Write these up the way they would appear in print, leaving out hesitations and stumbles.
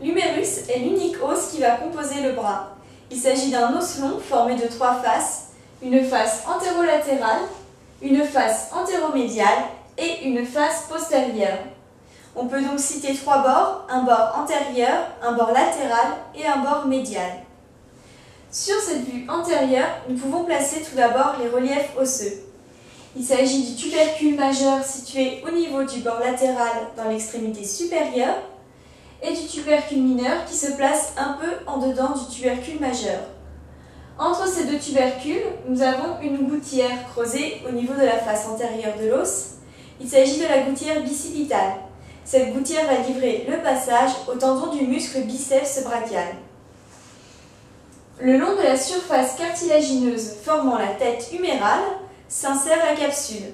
L'humérus est l'unique os qui va composer le bras. Il s'agit d'un os long formé de 3 faces, une face antérolatérale, une face antéromédiale et une face postérieure. On peut donc citer 3 bords, un bord antérieur, un bord latéral et un bord médial. Sur cette vue antérieure, nous pouvons placer tout d'abord les reliefs osseux. Il s'agit du tubercule majeur situé au niveau du bord latéral dans l'extrémité supérieure et du tubercule mineur qui se place un peu en dedans du tubercule majeur. Entre ces 2 tubercules, nous avons une gouttière creusée au niveau de la face antérieure de l'os. Il s'agit de la gouttière bicipitale. Cette gouttière va livrer le passage au tendon du muscle biceps brachial. Le long de la surface cartilagineuse formant la tête humérale s'insère la capsule.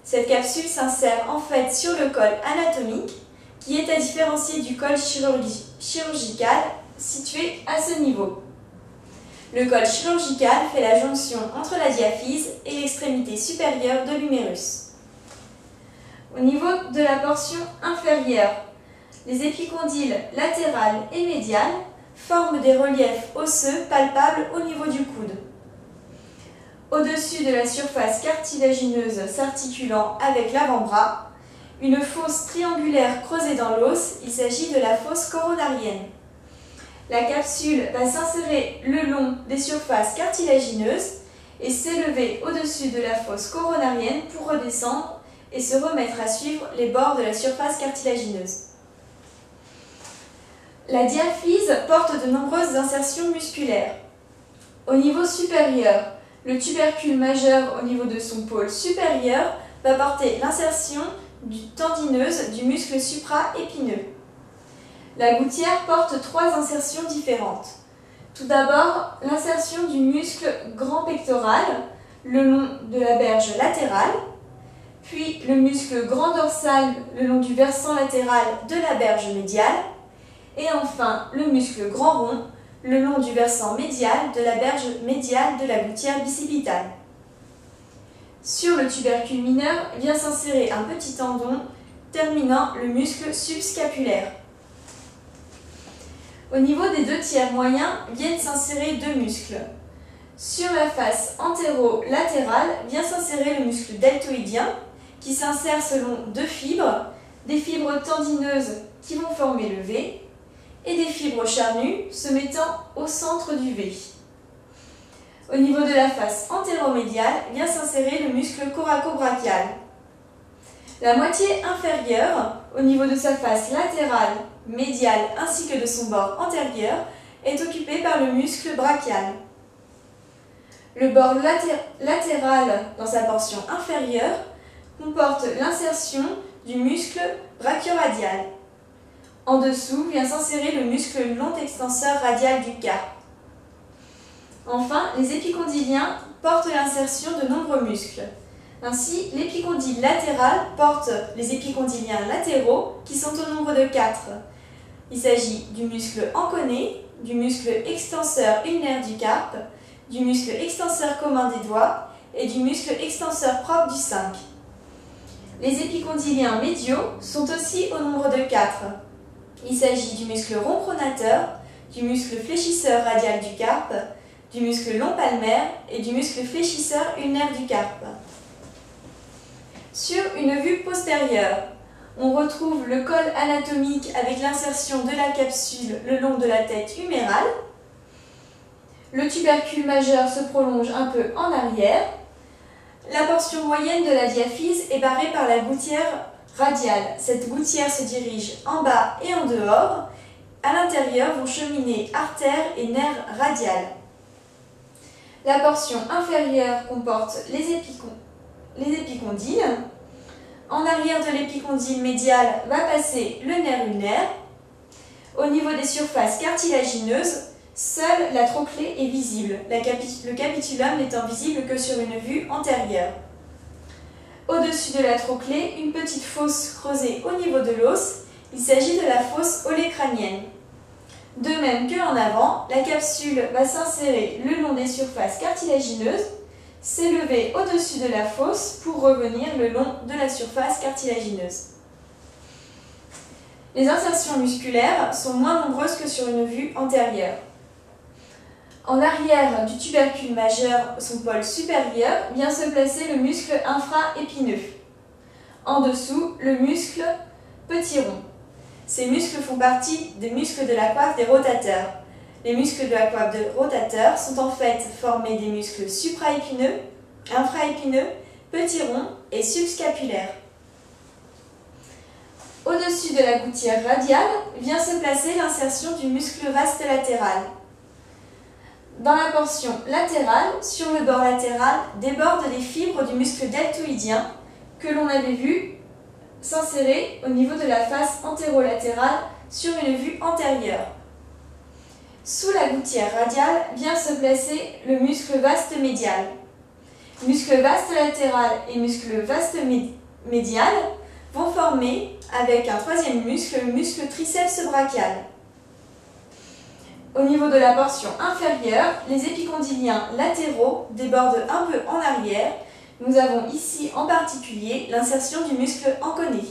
Cette capsule s'insère en fait sur le col anatomique qui est à différencier du col chirurgical situé à ce niveau. Le col chirurgical fait la jonction entre la diaphyse et l'extrémité supérieure de l'humérus. Au niveau de la portion inférieure, les épicondyles latérales et médiales forment des reliefs osseux palpables au niveau du coude. Au-dessus de la surface cartilagineuse s'articulant avec l'avant-bras, une fosse triangulaire creusée dans l'os, il s'agit de la fosse coronarienne. La capsule va s'insérer le long des surfaces cartilagineuses et s'élever au-dessus de la fosse coronarienne pour redescendre et se remettre à suivre les bords de la surface cartilagineuse. La diaphyse porte de nombreuses insertions musculaires. Au niveau supérieur, le tubercule majeur au niveau de son pôle supérieur va porter l'insertion tendineuse du muscle supra-épineux. La gouttière porte 3 insertions différentes. Tout d'abord, l'insertion du muscle grand pectoral le long de la berge latérale, puis le muscle grand dorsal le long du versant latéral de la berge médiale, et enfin le muscle grand rond le long du versant médial de la berge médiale de la gouttière bicipitale. Sur le tubercule mineur vient s'insérer un petit tendon terminant le muscle subscapulaire. Au niveau des 2 tiers moyens viennent s'insérer 2 muscles. Sur la face antéro-latérale vient s'insérer le muscle deltoïdien qui s'insère selon 2 fibres, des fibres tendineuses qui vont former le V et des fibres charnues se mettant au centre du V. Au niveau de la face antéromédiale vient s'insérer le muscle coracobrachial. La moitié inférieure, au niveau de sa face latérale, médiale ainsi que de son bord antérieur, est occupée par le muscle brachial. Le bord latéral, dans sa portion inférieure, comporte l'insertion du muscle brachioradial. En dessous vient s'insérer le muscle long extenseur radial du carpe. Enfin, les épicondyliens portent l'insertion de nombreux muscles. Ainsi, l'épicondyle latéral porte les épicondyliens latéraux qui sont au nombre de 4. Il s'agit du muscle enconé, du muscle extenseur ulnaire du carpe, du muscle extenseur commun des doigts et du muscle extenseur propre du 5. Les épicondyliens médiaux sont aussi au nombre de 4. Il s'agit du muscle rond pronateur, du muscle fléchisseur radial du carpe, du muscle long palmaire et du muscle fléchisseur ulnaire du carpe. Sur une vue postérieure, on retrouve le col anatomique avec l'insertion de la capsule le long de la tête humérale. Le tubercule majeur se prolonge un peu en arrière. La portion moyenne de la diaphyse est barrée par la gouttière radiale. Cette gouttière se dirige en bas et en dehors. À l'intérieur vont cheminer artères et nerfs radiales. La portion inférieure comporte les épicondyles. En arrière de l'épicondyle médial va passer le nerf ulnaire. Au niveau des surfaces cartilagineuses, seule la trochlée est visible, le capitulum n'étant visible que sur une vue antérieure. Au-dessus de la trochlée, une petite fosse creusée au niveau de l'os, il s'agit de la fosse olécrânienne. De même qu'en avant, la capsule va s'insérer le long des surfaces cartilagineuses, s'élever au-dessus de la fosse pour revenir le long de la surface cartilagineuse. Les insertions musculaires sont moins nombreuses que sur une vue antérieure. En arrière du tubercule majeur, son pôle supérieur, vient se placer le muscle infraépineux. En dessous, le muscle petit rond. Ces muscles font partie des muscles de la coiffe des rotateurs. Les muscles de la coiffe des rotateurs sont en fait formés des muscles supraépineux, infraépineux, petit rond et subscapulaire. Au-dessus de la gouttière radiale vient se placer l'insertion du muscle vaste latéral. Dans la portion latérale, sur le bord latéral, débordent les fibres du muscle deltoïdien que l'on avait vu s'insérer au niveau de la face antérolatérale sur une vue antérieure. Sous la gouttière radiale vient se placer le muscle vaste médial. Muscle vaste latéral et muscle vaste médial vont former, avec un troisième muscle, le muscle triceps brachial. Au niveau de la portion inférieure, les épicondyliens latéraux débordent un peu en arrière. Nous avons ici en particulier l'insertion du muscle anconé.